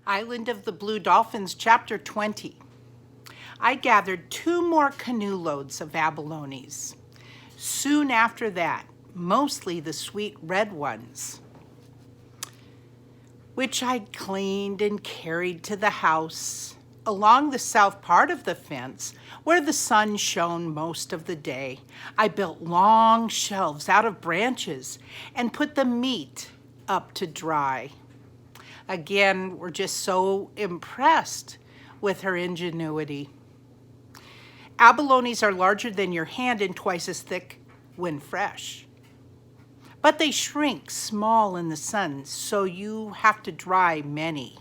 Island of the Blue Dolphins, Chapter 20. I gathered 2 more canoe loads of abalones. Soon after that, mostly the sweet red ones, which I cleaned and carried to the house along the south part of the fence where the sun shone most of the day. I built long shelves out of branches and put the meat up to dry. Again, we're just so impressed with her ingenuity. Abalones are larger than your hand and twice as thick when fresh. But they shrink small in the sun, so you have to dry many.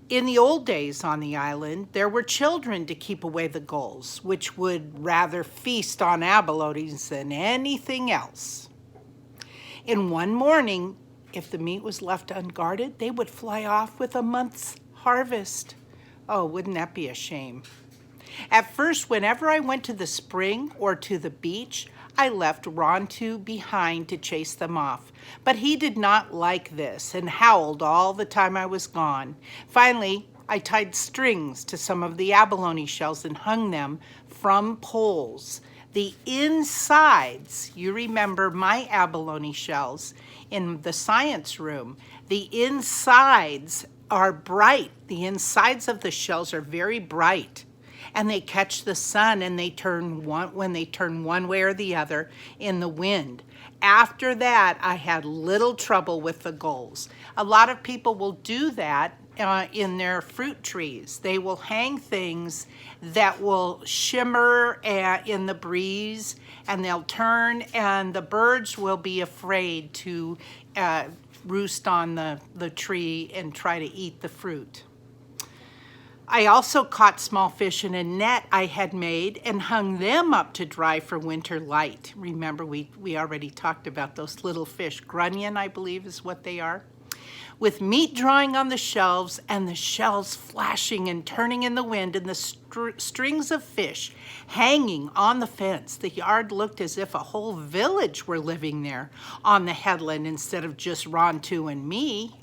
In the old days on the island, there were children to keep away the gulls, which would rather feast on abalones than anything else. In one morning, if the meat was left unguarded, they would fly off with a month's harvest. Oh, wouldn't that be a shame? At first, whenever I went to the spring or to the beach, I left Rontu behind to chase them off. But he did not like this and howled all the time I was gone. Finally, I tied strings to some of the abalone shells and hung them from poles. The insides, you remember my abalone shells in the science room, the insides are bright. The insides of the shells are very bright, and they catch the sun and they turn when they turn one way or the other in the wind. After that, I had little trouble with the gulls. A lot of people will do that in their fruit trees. They will hang things that will shimmer in the breeze, and they'll turn, and the birds will be afraid to roost on the tree and try to eat the fruit. I also caught small fish in a net I had made and hung them up to dry for winter light. Remember, we already talked about those little fish. Grunion, I believe, is what they are. With meat drying on the shelves and the shells flashing and turning in the wind and the strings of fish hanging on the fence, the yard looked as if a whole village were living there on the headland instead of just Rontu and me.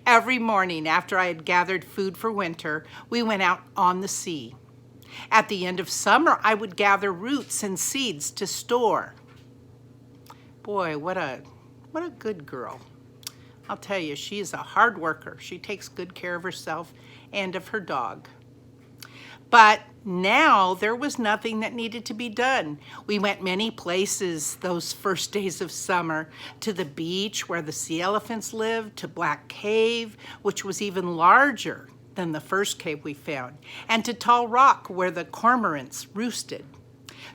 Every morning after I had gathered food for winter, we went out on the sea. At the end of summer, I would gather roots and seeds to store. Boy, what a good girl. I'll tell you, she is a hard worker. She takes good care of herself and of her dog. But now there was nothing that needed to be done. We went many places those first days of summer, to the beach where the sea elephants lived, to Black Cave, which was even larger than the first cave we found, and to Tall Rock where the cormorants roosted.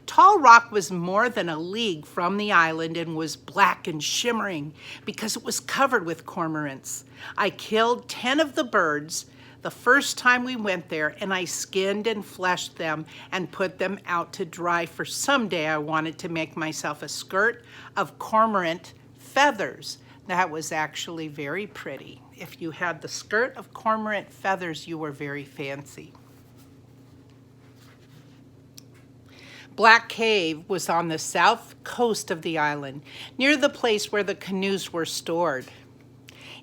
Tall Rock was more than a league from the island and was black and shimmering because it was covered with cormorants. I killed 10 of the birds the first time we went there, and I skinned and fleshed them and put them out to dry, for someday I wanted to make myself a skirt of cormorant feathers. That was actually very pretty. If you had the skirt of cormorant feathers, you were very fancy. Black Cave was on the south coast of the island, near the place where the canoes were stored.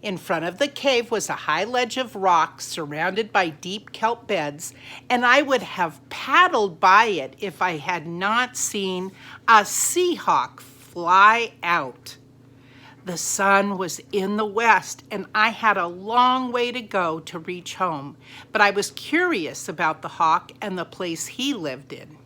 In front of the cave was a high ledge of rock surrounded by deep kelp beds, and I would have paddled by it if I had not seen a sea hawk fly out. The sun was in the west, and I had a long way to go to reach home, but I was curious about the hawk and the place he lived in.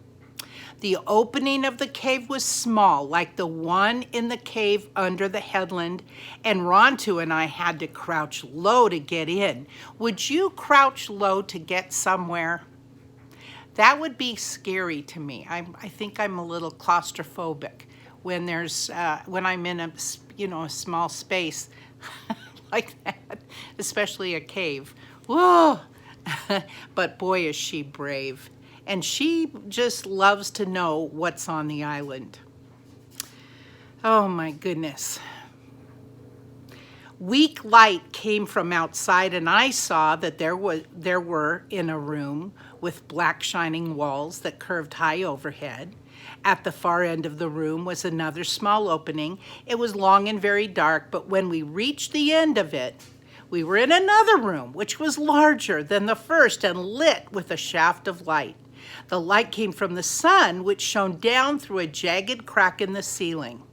The opening of the cave was small, like the one in the cave under the headland, and Rontu and I had to crouch low to get in. Would you crouch low to get somewhere? That would be scary to me. I think I'm a little claustrophobic when I'm in a small space like that, especially a cave. Whoa! But boy, is she brave. And she just loves to know what's on the island. Oh my goodness. Weak light came from outside, and I saw that there were in a room with black shining walls that curved high overhead. At the far end of the room was another small opening. It was long and very dark, but when we reached the end of it, We were in another room, which was larger than the first and lit with a shaft of light. The light came from the sun, which shone down through a jagged crack in the ceiling.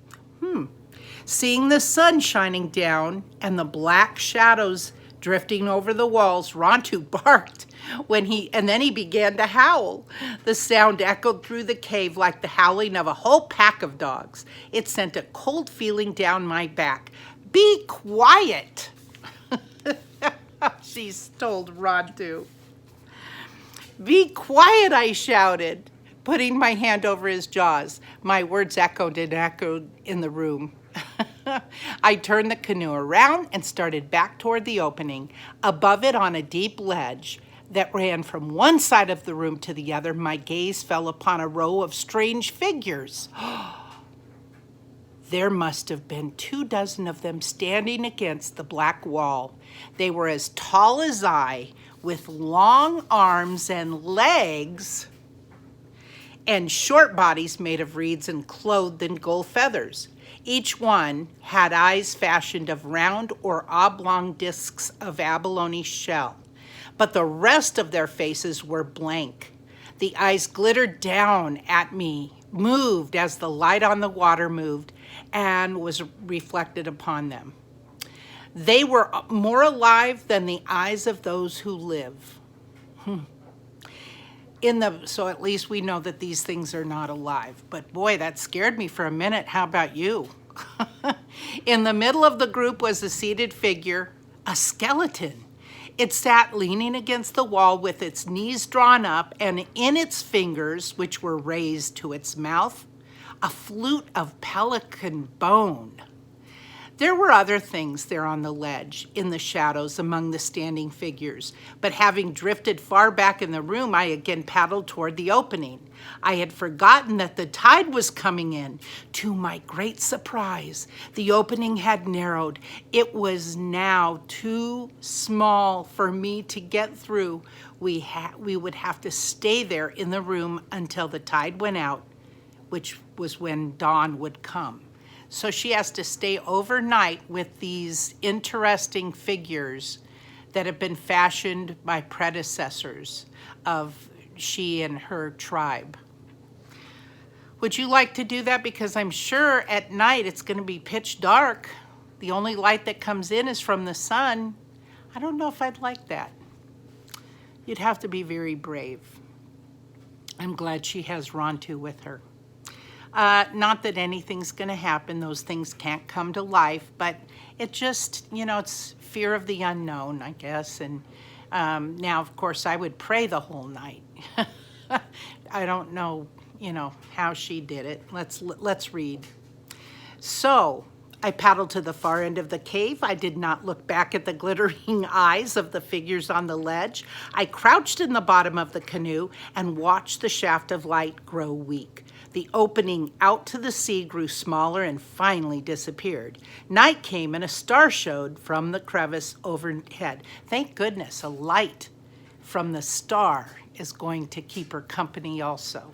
Seeing the sun shining down and the black shadows drifting over the walls, Rontu barked and then he began to howl. The sound echoed through the cave like the howling of a whole pack of dogs. It sent a cold feeling down my back. "Be quiet," she told Rontu. "Be quiet," I shouted, putting my hand over his jaws. My words echoed in the room. I turned the canoe around and started back toward the opening. Above it, on a deep ledge that ran from one side of the room to the other, my gaze fell upon a row of strange figures. There must have been 24 of them standing against the black wall. They were as tall as I, with long arms and legs, and short bodies made of reeds and clothed in gold feathers. Each one had eyes fashioned of round or oblong discs of abalone shell, but the rest of their faces were blank. The eyes glittered down at me, moved as the light on the water moved and was reflected upon them. They were more alive than the eyes of those who live. So at least we know that these things are not alive. But boy, that scared me for a minute. How about you? In the middle of the group was a seated figure, a skeleton. It sat leaning against the wall with its knees drawn up, and in its fingers, which were raised to its mouth, a flute of pelican bone. There were other things there on the ledge, in the shadows among the standing figures, but having drifted far back in the room, I again paddled toward the opening. I had forgotten that the tide was coming in. To my great surprise, the opening had narrowed. It was now too small for me to get through. We would have to stay there in the room until the tide went out, which was when dawn would come. So she has to stay overnight with these interesting figures that have been fashioned by predecessors of she and her tribe. Would you like to do that? Because I'm sure at night it's going to be pitch dark. The only light that comes in is from the sun. I don't know if I'd like that. You'd have to be very brave. I'm glad she has Rontu with her. Not that anything's going to happen. Those things can't come to life, but it just, it's fear of the unknown, I guess. And now, of course, I would pray the whole night. I don't know, how she did it. Let's read. So I paddled to the far end of the cave. I did not look back at the glittering eyes of the figures on the ledge. I crouched in the bottom of the canoe and watched the shaft of light grow weak. The opening out to the sea grew smaller and finally disappeared. Night came and a star showed from the crevice overhead. Thank goodness, a light from the star is going to keep her company also.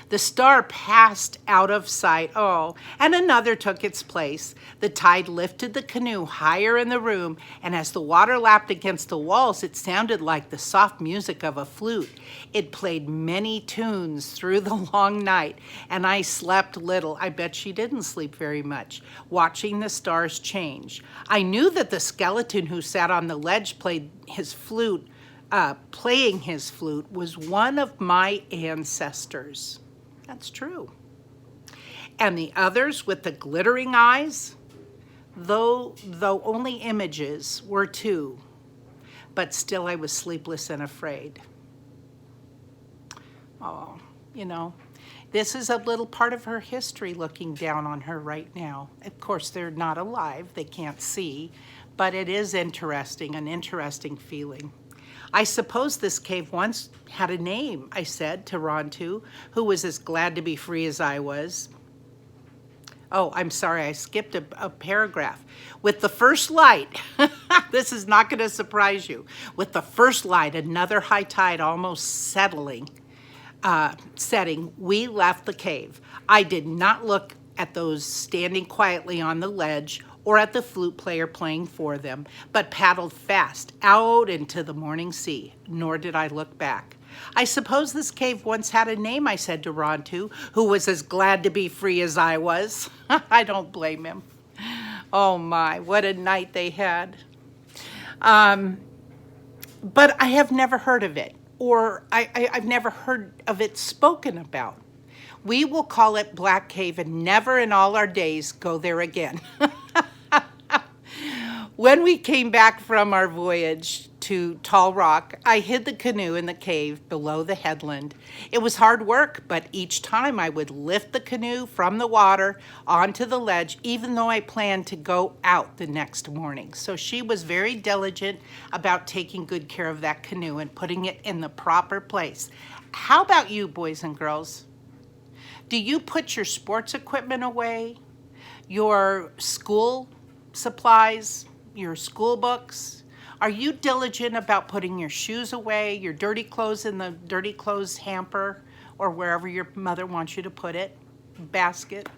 The star passed out of sight, and another took its place. The tide lifted the canoe higher in the room, and as the water lapped against the walls, it sounded like the soft music of a flute. It played many tunes through the long night, and I slept little. I bet she didn't sleep very much, watching the stars change. I knew that the skeleton who sat on the ledge playing his flute was one of my ancestors. That's true. And the others with the glittering eyes, though only images, were too, but still I was sleepless and afraid. This is a little part of her history looking down on her right now. Of course, they're not alive, they can't see, but it is interesting, an interesting feeling. I suppose this cave once had a name, I said to Rontu, who was as glad to be free as I was. Oh, I'm sorry, I skipped a paragraph. With the first light, this is not going to surprise you. With the first light, another high tide almost setting, we left the cave. I did not look at those standing quietly on the ledge or at the flute player playing for them, but paddled fast out into the morning sea, nor did I look back. I suppose this cave once had a name, I said to Rontu, who was as glad to be free as I was. I don't blame him. Oh my, what a night they had. But I have never heard of it, or I've never heard of it spoken about. We will call it Black Cave and never in all our days go there again. When we came back from our voyage to Tall Rock, I hid the canoe in the cave below the headland. It was hard work, but each time I would lift the canoe from the water onto the ledge, even though I planned to go out the next morning. So she was very diligent about taking good care of that canoe and putting it in the proper place. How about you, boys and girls? Do you put your sports equipment away, your school supplies, your school books? Are you diligent about putting your shoes away, your dirty clothes in the dirty clothes hamper, or wherever your mother wants you to put it, basket?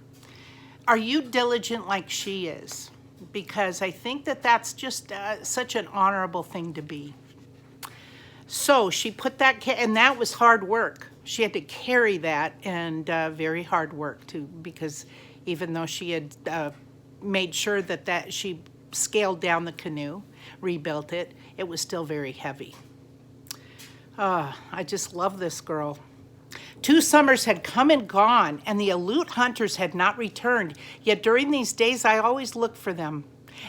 Are you diligent like she is? Because I think that that's just such an honorable thing to be. So she put that, and that was hard work. She had to carry that, and very hard work too, because even though she had made sure that she scaled down the canoe, rebuilt it, it was still very heavy. I just love this girl. 2 summers had come and gone, and the Aleut hunters had not returned, yet during these days I always looked for them.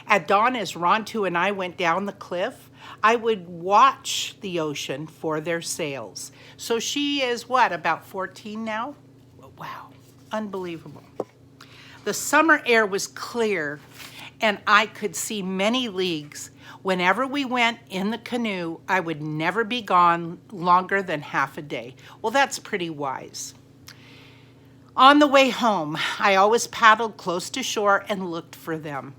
At dawn, as Rontu and I went down the cliff, I would watch the ocean for their sails. So she is what, about 14 now? Wow, unbelievable. The summer air was clear, and I could see many leagues. Whenever we went in the canoe, I would never be gone longer than half a day. Well, that's pretty wise. On the way home, I always paddled close to shore and looked for them.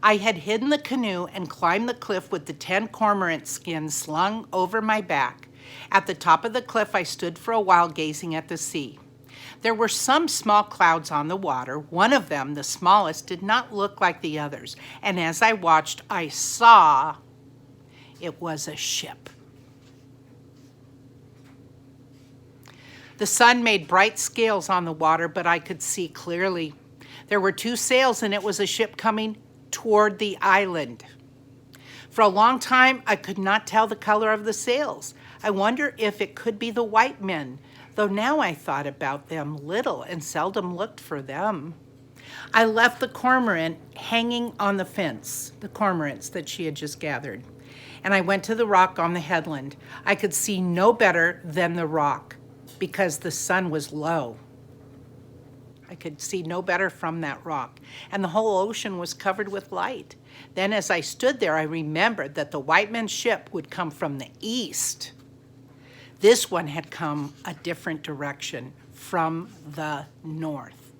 I had hidden the canoe and climbed the cliff with the 10 cormorant skins slung over my back. At the top of the cliff, I stood for a while gazing at the sea. There were some small clouds on the water. One of them, the smallest, did not look like the others. And as I watched, I saw it was a ship. The sun made bright scales on the water, but I could see clearly. There were 2 sails, and it was a ship coming toward the island. For a long time, I could not tell the color of the sails. I wonder if it could be the white men, though now I thought about them little and seldom looked for them. I left the cormorant hanging on the fence, the cormorants that she had just gathered, and I went to the rock on the headland. I could see no better than the rock because the sun was low. I could see no better from that rock, and the whole ocean was covered with light. Then as I stood there, I remembered that the white men's ship would come from the east. This one had come a different direction, from the north,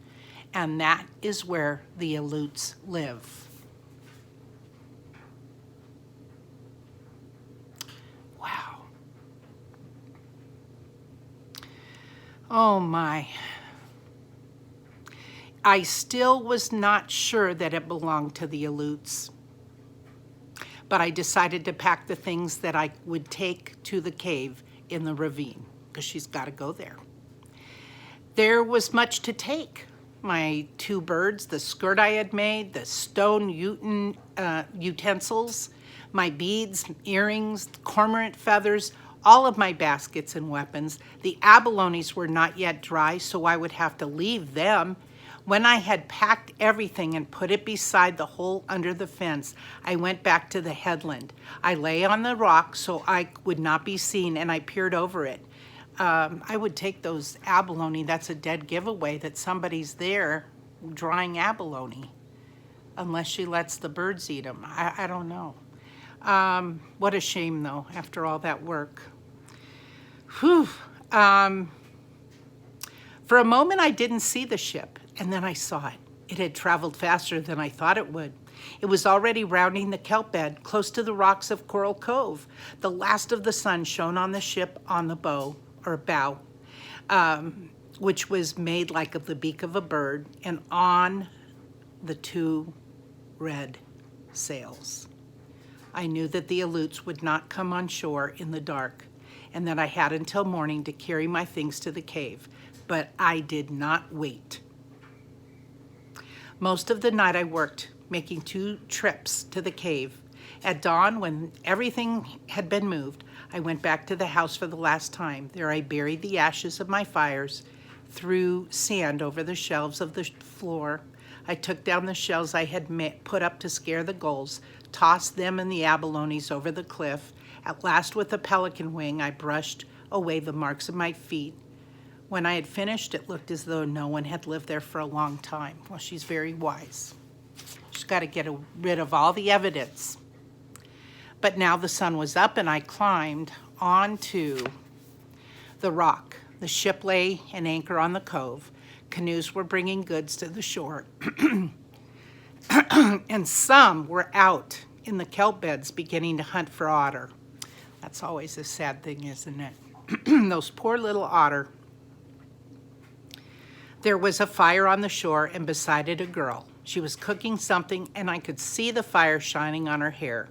and that is where the Aleuts live. Wow. Oh my. I still was not sure that it belonged to the Aleuts, but I decided to pack the things that I would take to the cave in the ravine, because she's got to go there. There was much to take. My 2 birds, the skirt I had made, the stone utensils, my beads, earrings, cormorant feathers, all of my baskets and weapons. The abalones were not yet dry, so I would have to leave them. When I had packed everything and put it beside the hole under the fence, I went back to the headland. I lay on the rock so I would not be seen, and I peered over it. I would take those abalone. That's a dead giveaway that somebody's there drying abalone, unless she lets the birds eat them. I don't know. What a shame, though, after all that work. Whew. For a moment, I didn't see the ship. And then I saw it. It had traveled faster than I thought it would. It was already rounding the kelp bed, close to the rocks of Coral Cove. The last of the sun shone on the ship on the bow, which was made like of the beak of a bird, and on the 2 red sails. I knew that the Aleuts would not come on shore in the dark, and that I had until morning to carry my things to the cave, but I did not wait. Most of the night I worked, making 2 trips to the cave. At dawn, when everything had been moved, I went back to the house for the last time. There I buried the ashes of my fires, threw sand over the shelves of the floor. I took down the shells I had put up to scare the gulls, tossed them and the abalones over the cliff. At last, with a pelican wing, I brushed away the marks of my feet. When I had finished, it looked as though no one had lived there for a long time. Well, she's very wise. She's got to get rid of all the evidence. But now the sun was up, and I climbed onto the rock. The ship lay an anchor on the cove. Canoes were bringing goods to the shore. And some were out in the kelp beds beginning to hunt for otter. That's always a sad thing, isn't it? Those poor little otter. There was a fire on the shore, and beside it a girl. She was cooking something, and I could see the fire shining on her hair.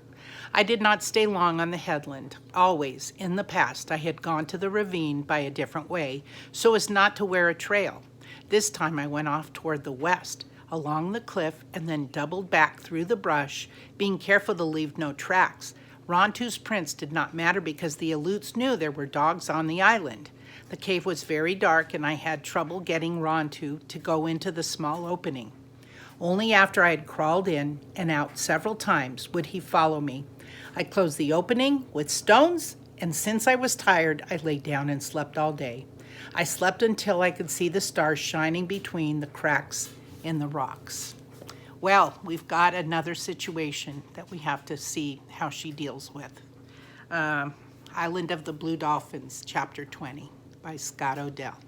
I did not stay long on the headland. Always, in the past, I had gone to the ravine by a different way, so as not to wear a trail. This time I went off toward the west, along the cliff, and then doubled back through the brush, being careful to leave no tracks. Rontu's prints did not matter because the Aleuts knew there were dogs on the island. The cave was very dark, and I had trouble getting Rontu to go into the small opening. Only after I had crawled in and out several times would he follow me. I closed the opening with stones, and since I was tired, I lay down and slept all day. I slept until I could see the stars shining between the cracks in the rocks. Well, we've got another situation that we have to see how she deals with. Island of the Blue Dolphins, Chapter 20 by Scott Odell.